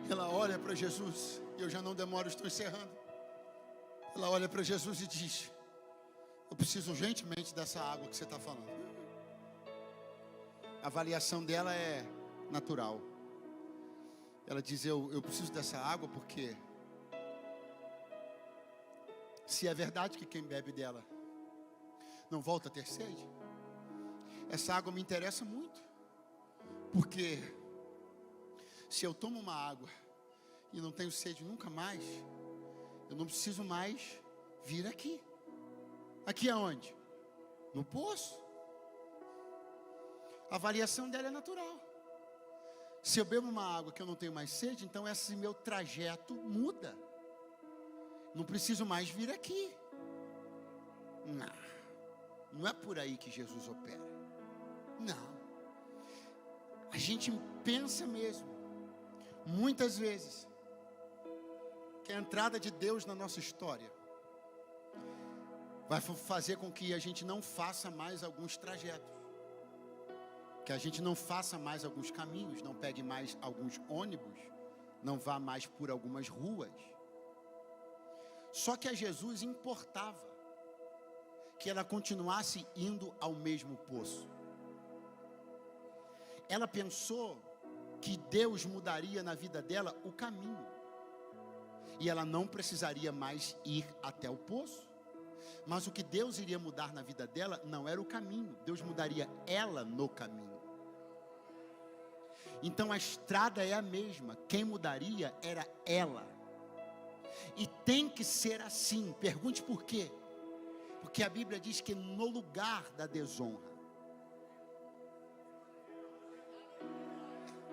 Ela olha para Jesus, e eu já não demoro, estou encerrando. Ela olha para Jesus e diz: eu preciso urgentemente dessa água que você está falando. A avaliação dela é natural. Ela diz: eu preciso dessa água porque se é verdade que quem bebe dela não volta a ter sede, essa água me interessa muito. Porque se eu tomo uma água e não tenho sede nunca mais, eu não preciso mais vir aqui. Aqui aonde? No poço. A avaliação dela é natural. Se eu bebo uma água que eu não tenho mais sede, então esse meu trajeto muda. Não preciso mais vir aqui. Não é por aí que Jesus opera. Não. A gente pensa mesmo, muitas vezes, que a entrada de Deus na nossa história vai fazer com que a gente não faça mais alguns trajetos, que a gente não faça mais alguns caminhos, não pegue mais alguns ônibus, não vá mais por algumas ruas. Só que a Jesus importava que ela continuasse indo ao mesmo poço. Ela pensou que Deus mudaria na vida dela o caminho, e ela não precisaria mais ir até o poço. Mas o que Deus iria mudar na vida dela não era o caminho. Deus mudaria ela no caminho. Então a estrada é a mesma. Quem mudaria era ela. E tem que ser assim. Pergunte por quê? Porque a Bíblia diz que no lugar da desonra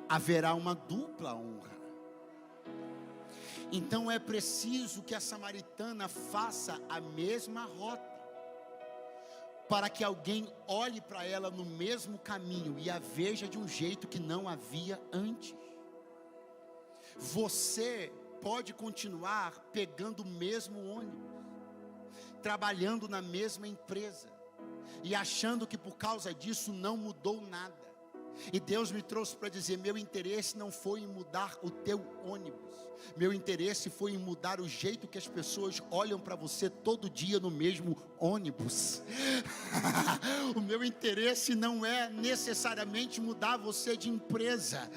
haverá uma dupla honra. Então é preciso que a samaritana faça a mesma rota, para que alguém olhe para ela no mesmo caminho e a veja de um jeito que não havia antes. Você pode continuar pegando o mesmo ônibus, trabalhando na mesma empresa, e achando que por causa disso não mudou nada. E Deus me trouxe para dizer: meu interesse não foi em mudar o teu ônibus, meu interesse foi em mudar o jeito que as pessoas olham para você todo dia no mesmo ônibus. O meu interesse não é necessariamente mudar você de empresa,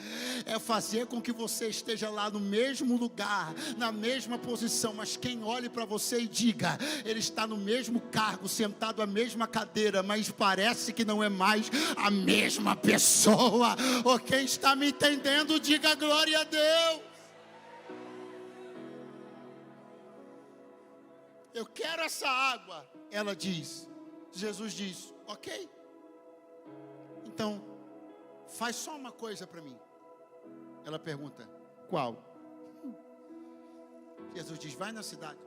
é fazer com que você esteja lá no mesmo lugar, na mesma posição, mas quem olhe para você e diga: ele está no mesmo cargo, sentado à mesma cadeira, mas parece que não é mais a mesma pessoa. Ou quem está me entendendo, diga glória a Deus. Eu quero essa água, ela diz. Jesus diz: ok, então faz só uma coisa para mim. Ela pergunta: qual? Jesus diz: vai na cidade,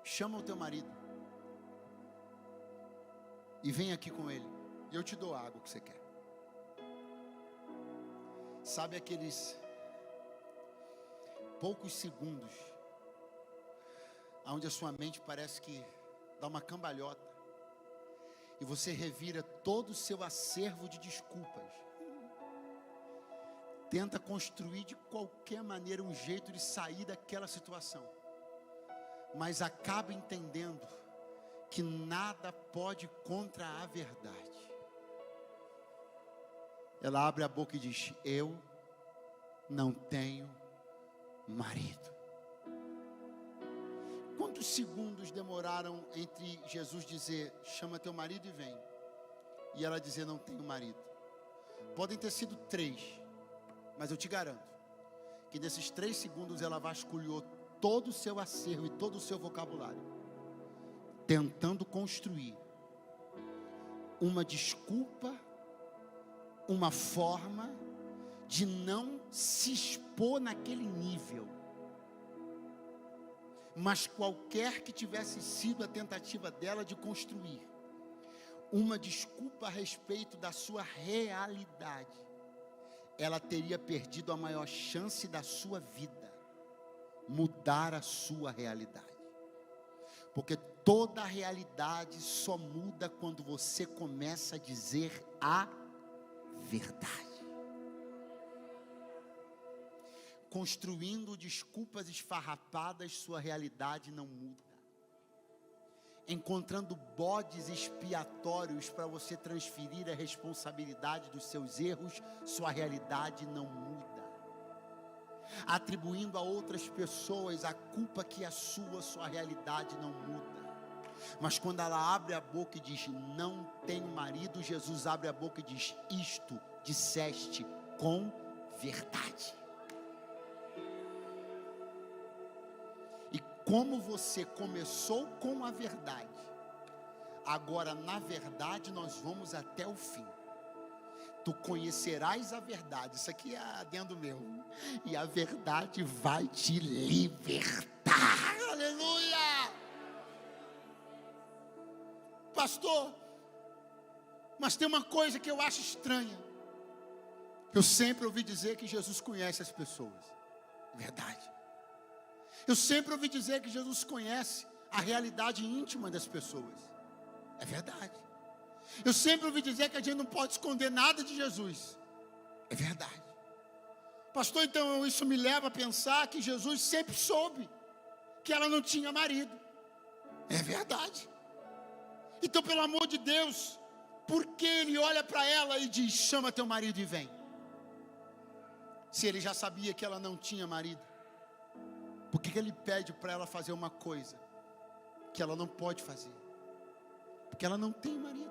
chama o teu marido e vem aqui com ele, e eu te dou a água que você quer. Sabe aqueles poucos segundos onde a sua mente parece que dá uma cambalhota e você revira todo o seu acervo de desculpas, tenta construir de qualquer maneira um jeito de sair daquela situação, mas acaba entendendo que nada pode contra a verdade. Ela abre a boca e diz: eu não tenho marido. Quantos segundos demoraram entre Jesus dizer: chama teu marido e vem, e ela dizer: não tenho marido? Podem ter sido 3, mas eu te garanto que nesses 3 segundos ela vasculhou todo o seu acervo e todo o seu vocabulário, tentando construir uma desculpa, uma forma de não se expor naquele nível. Mas qualquer que tivesse sido a tentativa dela de construir uma desculpa a respeito da sua realidade, ela teria perdido a maior chance da sua vida: mudar a sua realidade. Porque toda a realidade só muda quando você começa a dizer a verdade. Construindo desculpas esfarrapadas, sua realidade não muda. Encontrando bodes expiatórios para você transferir a responsabilidade dos seus erros, sua realidade não muda. Atribuindo a outras pessoas a culpa que é sua realidade não muda. Mas quando ela abre a boca e diz: não tenho marido, Jesus abre a boca e diz: isto disseste com verdade. E como você começou com a verdade, agora na verdade nós vamos até o fim. Tu conhecerás a verdade, isso aqui é adendo meu, e a verdade vai te libertar. Aleluia! Pastor, mas tem uma coisa que eu acho estranha. Eu sempre ouvi dizer que Jesus conhece as pessoas. Verdade. Eu sempre ouvi dizer que Jesus conhece a realidade íntima das pessoas. É verdade. Eu sempre ouvi dizer que a gente não pode esconder nada de Jesus. É verdade. Pastor, então isso me leva a pensar que Jesus sempre soube que ela não tinha marido. É verdade. Então, pelo amor de Deus, por que ele olha para ela e diz: chama teu marido e vem? Se ele já sabia que ela não tinha marido, por que ele pede para ela fazer uma coisa que ela não pode fazer? Porque ela não tem marido.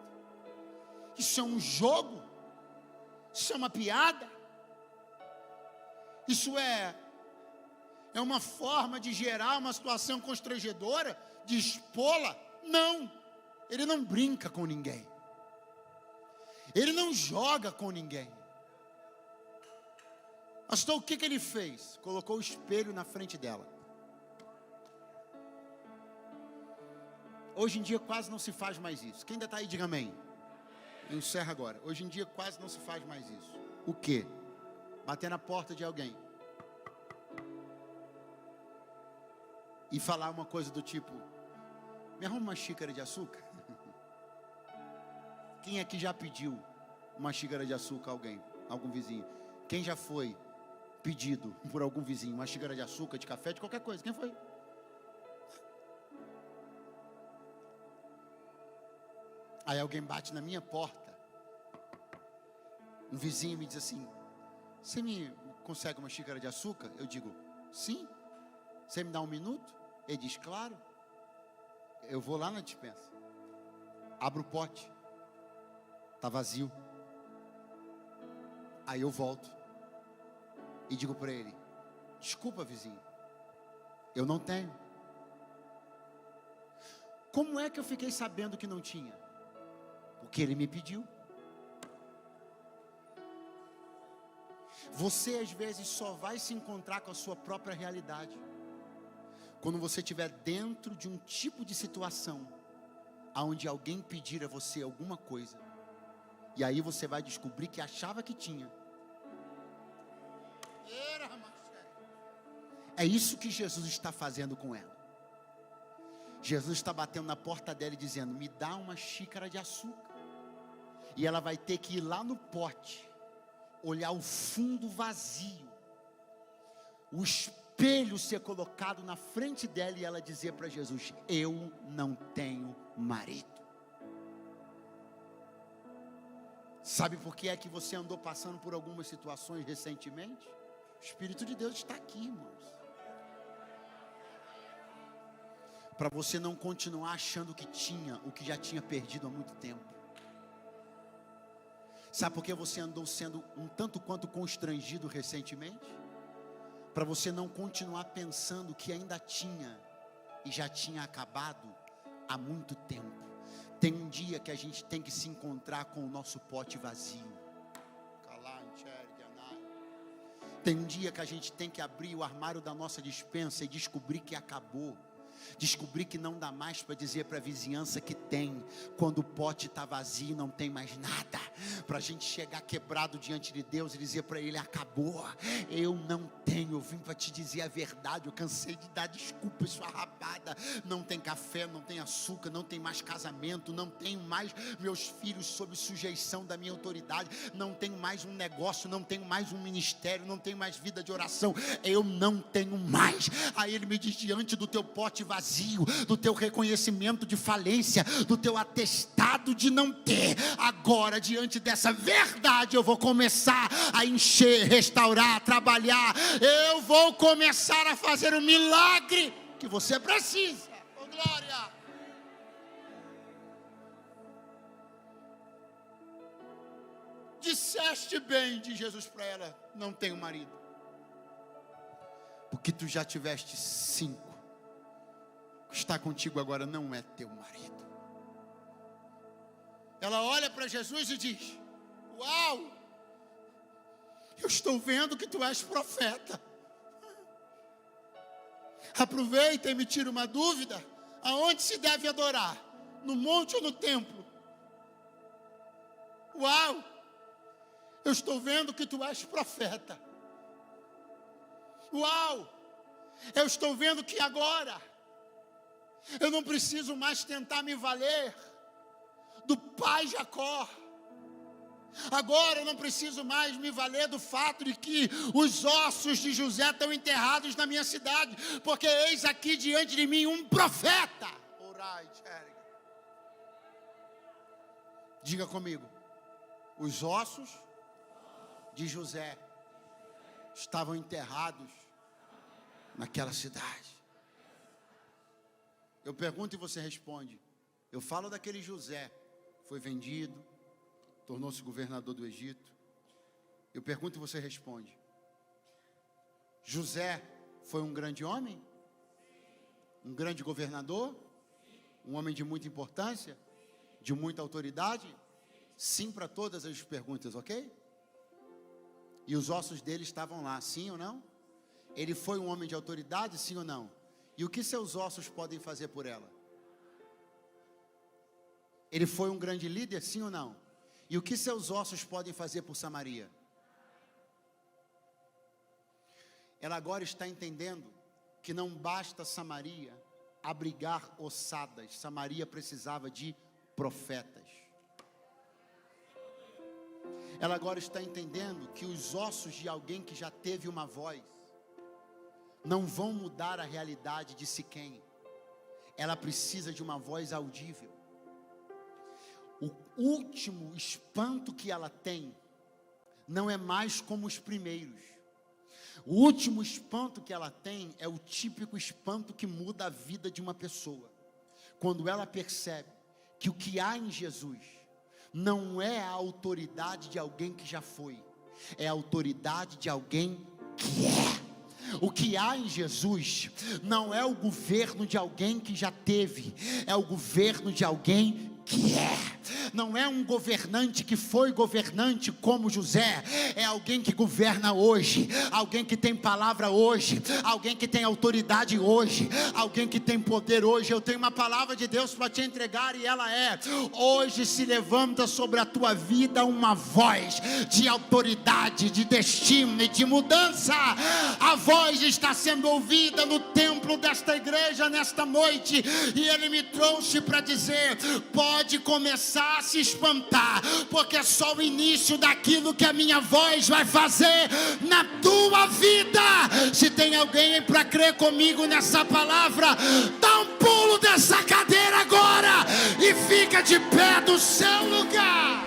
Isso é um jogo? Isso é uma piada? Isso é uma forma de gerar uma situação constrangedora, de expô-la? Não, ele não brinca com ninguém, ele não joga com ninguém. Pastor, o que ele fez? Colocou o espelho na frente dela. Hoje em dia quase não se faz mais isso. Quem ainda está aí, diga amém. Eu encerro agora. Hoje em dia quase não se faz mais isso. O quê? Bater na porta de alguém e falar uma coisa do tipo: me arruma uma xícara de açúcar? Quem aqui já pediu uma xícara de açúcar a algum vizinho? Quem já foi pedido por algum vizinho uma xícara de açúcar, de café, de qualquer coisa? Quem foi? Aí alguém bate na minha porta, um vizinho me diz assim: você me consegue uma xícara de açúcar? Eu digo: sim. Você me dá um minuto? Ele diz: claro. Eu vou lá na despensa, abro o pote, está vazio. Aí eu volto e digo para ele: desculpa, vizinho, eu não tenho. Como é que eu fiquei sabendo que não tinha? Porque ele me pediu. Você às vezes só vai se encontrar com a sua própria realidade quando você estiver dentro de um tipo de situação onde alguém pedir a você alguma coisa, e aí você vai descobrir que achava que tinha. É isso que Jesus está fazendo com ela. Jesus está batendo na porta dela e dizendo: me dá uma xícara de açúcar. E ela vai ter que ir lá no pote, olhar o fundo vazio, o espelho ser colocado na frente dela, e ela dizer para Jesus: eu não tenho marido. Sabe por que é que você andou passando por algumas situações recentemente? O Espírito de Deus está aqui, irmãos, para você não continuar achando que tinha o que já tinha perdido há muito tempo. Sabe por que você andou sendo um tanto quanto constrangido recentemente? Para você não continuar pensando que ainda tinha e já tinha acabado há muito tempo. Tem um dia que a gente tem que se encontrar com o nosso pote vazio. Tem um dia que a gente tem que abrir o armário da nossa despensa e descobrir que acabou. Descobrir que não dá mais para dizer para a vizinhança que tem, quando o pote está vazio, não tem mais nada, para a gente chegar quebrado diante de Deus e dizer para Ele: acabou, eu não tenho. Eu vim para te dizer a verdade, eu cansei de dar desculpa esfarrapada. Não tem café, não tem açúcar, não tem mais casamento, não tenho mais meus filhos sob sujeição da minha autoridade, não tenho mais um negócio, não tenho mais um ministério, não tenho mais vida de oração, eu não tenho mais. Aí Ele me diz: diante do teu pote vazio, do teu reconhecimento de falência, do teu atestado de não ter, agora diante dessa verdade eu vou começar a encher, restaurar, trabalhar. Eu vou começar a fazer o milagre que você precisa. Oh, glória! Disseste bem, diz Jesus para ela: não tenho marido, porque tu já tiveste 5. Está contigo agora não é teu marido. Ela olha para Jesus e diz: uau, eu estou vendo que tu és profeta. Aproveita e me tira uma dúvida: aonde se deve adorar? No monte ou no templo? Uau, eu estou vendo que tu és profeta. Uau, eu estou vendo que agora eu não preciso mais tentar me valer do pai Jacó. Agora eu não preciso mais me valer do fato de que os ossos de José estão enterrados na minha cidade, porque eis aqui diante de mim um profeta. Diga comigo: os ossos de José estavam enterrados naquela cidade. Eu pergunto e você responde. Eu falo daquele José, foi vendido, tornou-se governador do Egito. Eu pergunto e você responde. José foi um grande homem? Um grande governador? Um homem de muita importância? De muita autoridade? Sim para todas as perguntas, ok? E os ossos dele estavam lá, sim ou não? Ele foi um homem de autoridade, sim ou não? E o que seus ossos podem fazer por ela? Ele foi um grande líder, sim ou não? E o que seus ossos podem fazer por Samaria? Ela agora está entendendo que não basta Samaria abrigar ossadas. Samaria precisava de profetas. ela agora está entendendo que os ossos de alguém que já teve uma voz não vão mudar a realidade de Siquém. Ela precisa de uma voz audível. O último espanto que ela tem não é mais como os primeiros. O último espanto que ela tem é o típico espanto que muda a vida de uma pessoa. Quando ela percebe que o que há em Jesus não é a autoridade de alguém que já foi, é a autoridade de alguém que é. O que há em Jesus não é o governo de alguém que já teve, é o governo de alguém que é. Não é um governante que foi governante como José, é alguém que governa hoje, alguém que tem palavra hoje, alguém que tem autoridade hoje, alguém que tem poder hoje. Eu tenho uma palavra de Deus para te entregar e ela é: hoje se levanta sobre a tua vida uma voz de autoridade, de destino e de mudança. A voz está sendo ouvida no templo desta igreja nesta noite, e Ele me trouxe para dizer: pode começar a se espantar, porque é só o início daquilo que a minha voz vai fazer na tua vida. Se tem alguém para crer comigo nessa palavra, dá um pulo dessa cadeira agora e fica de pé do seu lugar.